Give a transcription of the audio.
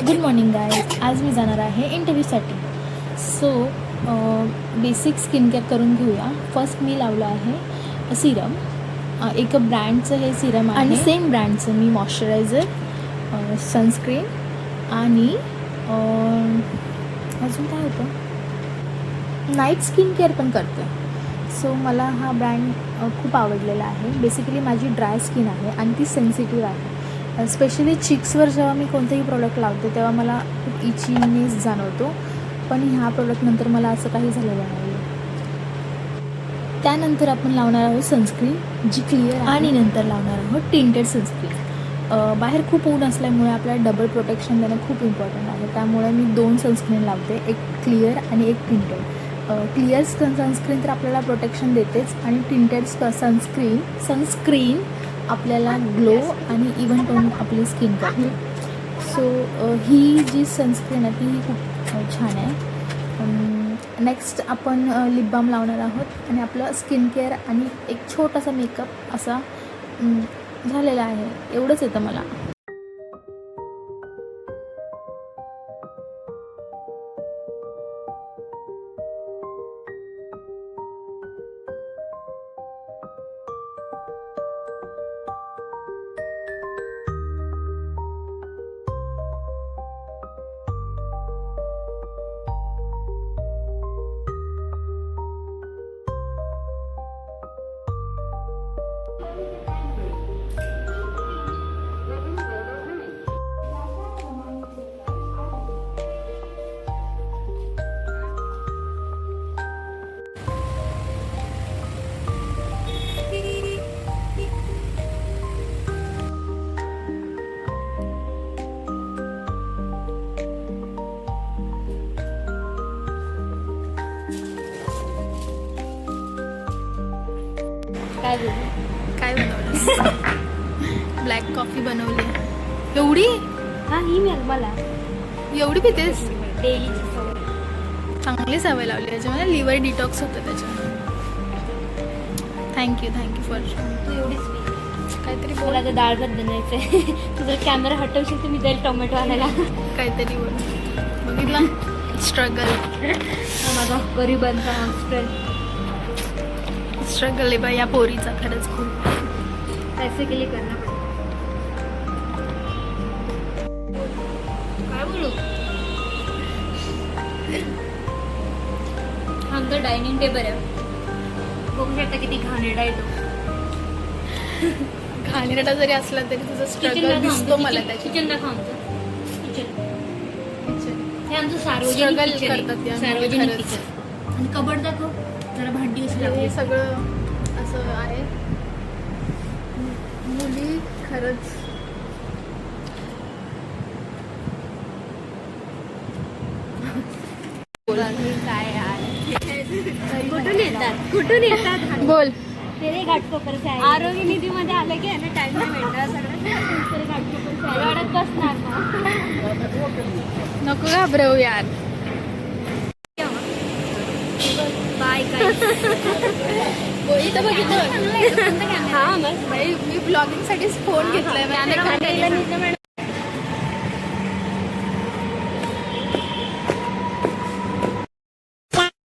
Good morning guys. आज मी जाणार आहे इंटरव्ह्यूसाठी. सो बेसिक स्किन केअर करून घेऊया. फर्स्ट मी लावलं आहे सिरम. एक ब्रँडचं हे सिरम आहे आणि सेम ब्रँडचं मी मॉइश्चरायझर, सनस्क्रीन आणि अजून काय होतं, नाईट स्किन केअर पण करते. सो मला हा ब्रँड खूप आवडलेला आहे. बेसिकली माझी ड्राय स्किन आहे आणि ती सेन्सिटिव्ह आहे. स्पेशली चिक्सवर जेव्हा मी कोणतेही प्रोडक्ट लावते तेव्हा मला खूप इचीनेस जाणवतो, पण ह्या प्रोडक्टनंतर मला असं काही झालेलं नाही. त्यानंतर आपण लावणार आहोत सनस्क्रीन जी क्लिअर, आणि नंतर लावणार आहोत टिंटेड सनस्क्रीन. बाहेर खूप ऊन असल्यामुळे आपल्याला डबल प्रोटेक्शन देणं खूप इम्पॉर्टंट आहे. त्यामुळे मी 2 सनस्क्रीन लावते, एक क्लिअर आणि एक टिंटेड. क्लिअर सनस्क्रीन तर आपल्याला प्रोटेक्शन देतेच, आणि टिंटेड सनस्क्रीन आपल्याला ग्लो आणि इव्हन टोन आपली स्किन करते. सो ही जी सनस्क्रीन आहे ती खूप छान आहे. नेक्स्ट आपण लिप बाम लावणार आहोत आणि आपलं स्किन केअर आणि एक छोटासा मेकअप असा झालेला आहे. एवढंच येतं मला. काय बनवलं? ब्लॅक कॉफी बनवली. एवढी? हा, ही मी मला एवढी पितेस? डेलीची सवय. चांगली सवय लावली. त्याच्यामध्ये लिव्हर डिटॉक्स होतं त्याच्यामध्ये. Thank you for. तू एवढीच पी. काहीतरी बोल. मला आता डाळ भात बनायचंय. तू जर कॅमेरा हटवशील तर मी जाईल टोमॅटो आणायला. काहीतरी बोल. बघितलं स्ट्रगल. माझा गरिबांचा हॉस्टेल स्ट्रगल आहे बा या पोरीचा खरंच खूप. पैसे के लिए करना काय बोलू. आमचं डायनिंग टेबल आहे. बघू शकता किती घाणेरडा आहे तो. घाणेरडा जरी असला तरी तुझा स्ट्रगल दिसतो मला त्याची. किचन दाखव आमचं. किचन हे आमचं Struggle सार्वजनिक करतात या सार्वजनिक खरंच. किचन. आणि कबड दाखव जरा, भांडी असं लावली. हे सगळं असं आहे. मुली खरंच काय यार, कुठून येतात बोल. तेरे घाटकोपर से आहे. आरोग्य निधीमध्ये आलं की आहे ना, टाइम नाही भेटणार सगळं. तेरे घाटकोपर से आहे. रडत बसणार ना. नको घाबरवू यार. बाय काय इथं बघितलं. हा, मी ब्लॉगिंग साठी फोन घेतलाय.